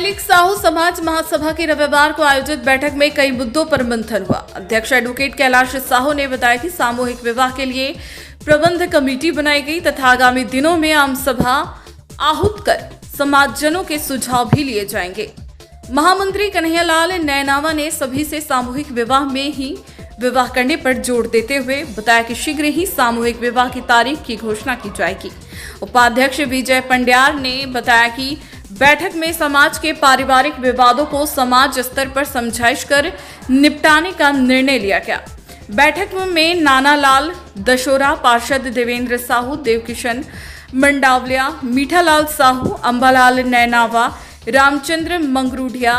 League Sahu समाज महासभा की रविवार को आयोजित बैठक में कई मुद्दों पर मंथन हुआ। अध्यक्ष एडवोकेट कैलाश साहू ने बताया कि सामूहिक विवाह के लिए प्रबंध कमेटी बनाई गई तथा आगामी दिनों में आम सभा आहूत कर समाजजनों के सुझाव भी लिए जाएंगे। महामंत्री कन्हैयालाल नैनावा ने सभी से सामूहिक विवाह में ही विवाह करने पर जोर देते हुए बताया कि शीघ्र ही सामूहिक विवाह की तारीख की घोषणा की जाएगी। उपाध्यक्ष विजय पंड्यार ने बताया कि बैठक में समाज के पारिवारिक विवादों को समाज स्तर पर समझाइश कर निपटाने का निर्णय लिया गया। बैठक में नानालाल दशोरा, पार्षद देवेंद्र साहू, देवकिशन मंडावलिया, मीठालाल साहू, अंबालाल नैनावा, रामचंद्र मंगरूढ़िया,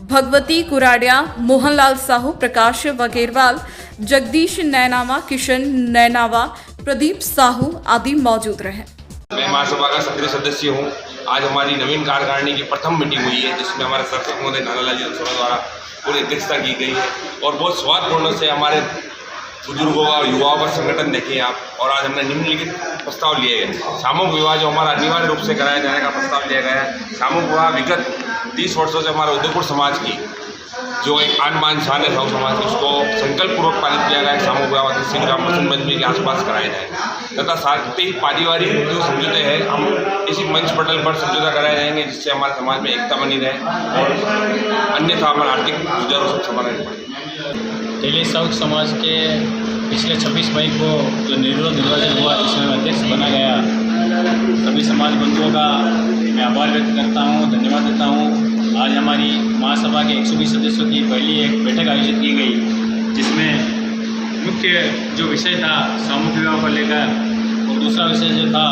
भगवती कुराडिया, मोहनलाल साहू, प्रकाश वगेरवाल, जगदीश नैनावा, किशन नैनावा, प्रदीप साहू आदि मौजूद रहे। मैं महासभा का सक्रिय सदस्य हूं। आज हमारी नवीन कार्यकारिणी की प्रथम मीटिंग हुई है, जिसमें हमारे सरपंच महोदय नानालाल जी दशोरा द्वारा पूरी अध्यक्षता की गई है और बहुत सौहार्दपूर्ण से हमारे बुजुर्गों और युवाओं का संगठन देखें आप। और आज हमने निम्नलिखित प्रस्ताव लिए गए। सामूहिक विवाह जो हमारा अनिवार्य रूप से कराया जाने का प्रस्ताव लिया गया है। सामूहिक विवाह विगत 30 वर्षों से हमारे उदयपुर समाज की जो एक आन बान शान है साहू समाज की, उसको संकल्प पूर्वक पालित किया गया है। सामूहिक विवाह किसी रामप्रसन्न मंच के आसपास कराए जाए तथा साथ ही पारिवारिक जो समझौते हैं हम इसी मंच पटल पर समझौता कराए जाएंगे, जिससे हमारे समाज में एकता बनी रहे और अन्यथा हमारा आर्थिक गुजारो सब समाधान पड़े। लीग साहू समाज के पिछले 26 मई को जो निर्विरोध निर्वाचन हुआ, जिसमें अध्यक्ष बना गया, सभी समाज बंधुओं का मैं आभार व्यक्त करता हूँ, धन्यवाद देता हूँ। आज हमारी महासभा के 120 सदस्यों की पहली एक बैठक आयोजित की गई, जिसमें मुख्य जो विषय था सामूहिक विवाह को लेकर और दूसरा विषय जो था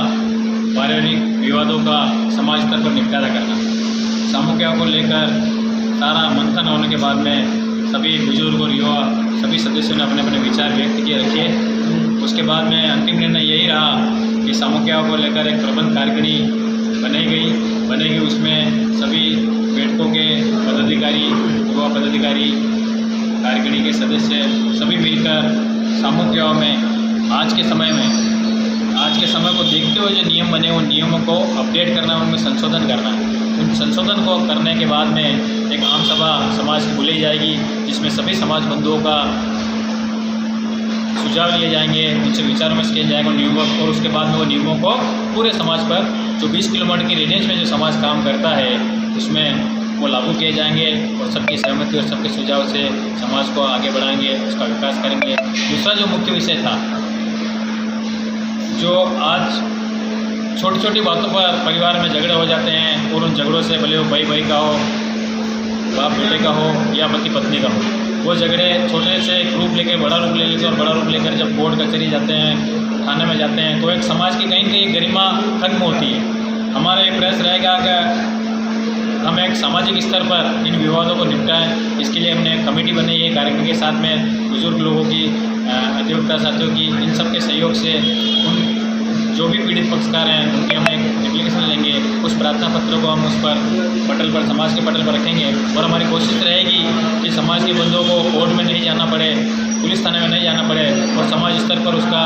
पारिवारिक विवादों का समाज स्तर पर निपटारा करना। सामूहिक विवाह को लेकर सारा मंथन होने के बाद में सभी बुजुर्ग और युवा सभी सदस्यों ने अपने अपने विचार व्यक्त किए रखे। उसके बाद में अंतिम निर्णय यही रहा कि सामूहिक विवाह को लेकर एक प्रबंध कार्यकारिणी बनेगी। उसमें सभी बैठकों के पदाधिकारी, युवा पदाधिकारी, कार्यकारिणी के सदस्य सभी मिलकर सामूहिक विवाह में आज के समय को देखते हुए जो नियम बने उन नियमों को अपडेट करना, उनमें संशोधन करना। उन संशोधन को करने के बाद में एक आम सभा समाज की बुलाई जाएगी, जिसमें सभी समाज बंधुओं का सुझाव लिए जाएंगे, उनसे विचार विमर्श किया जाएगा नियमों, और उसके बाद में वो नियमों को पूरे समाज पर जो 20 किलोमीटर की रेंज में जो समाज काम करता है उसमें वो लागू किए जाएंगे और सबकी सहमति और सबके सुझाव से समाज को आगे बढ़ाएंगे, उसका विकास करेंगे। दूसरा जो मुख्य विषय था, जो आज छोटी छोटी बातों पर परिवार में झगड़े हो जाते हैं और उन झगड़ों से भले वो भाई का हो, बाप बेटे का हो या पति पत्नी का हो, वो झगड़े छोटे से एक रूप लेकर बड़ा रूप ले लेते हैं और बड़ा रूप लेकर जब कोर्ट कचहरी जाते हैं, थाने में जाते हैं, तो एक समाज की कहीं कहीं गरिमा खत्म होती है। हमारा ये प्रयास रहेगा कि हम एक सामाजिक स्तर पर इन विवादों को निपटाएं। इसके लिए हमने एक कमेटी बनाई है कार्यक्रम के साथ में बुजुर्ग लोगों की, अधिवक्ता साथियों की, इन सब के सहयोग से उन जो भी पीड़ित पक्षकार हैं उनकी हम एक एप्लीकेशन लेंगे। उस प्रार्थना पत्र को हम उस पर पटल पर, समाज के पटल पर रखेंगे और हमारी कोशिश रहेगी कि समाज के बंधुओं को कोर्ट में नहीं जाना पड़े, पुलिस थाने में नहीं जाना पड़े और समाज स्तर पर उसका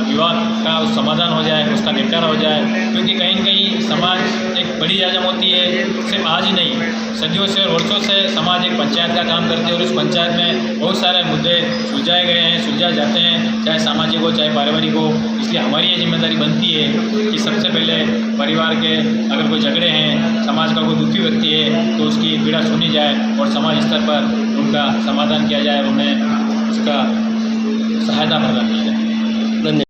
विवाद का समाधान हो जाए, उसका निपटारा हो जाए। क्योंकि कहीं न कहीं समाज एक बड़ी आजम होती है, सिर्फ आज ही नहीं, सदियों से और वर्षों से समाज एक पंचायत का काम करते हैं और उस पंचायत में बहुत सारे मुद्दे सुलझाए गए हैं, सुलझाए जाते हैं, चाहे सामाजिक हो चाहे पारिवारिक हो। इसलिए हमारी ये जिम्मेदारी बनती है कि सबसे पहले परिवार के अगर कोई झगड़े हैं, समाज का कोई दुखी व्यक्ति है तो उसकी पीड़ा सुनी जाए और समाज स्तर पर उनका समाधान किया जाए और उन्हें उसका सहायता प्रदान की जाए।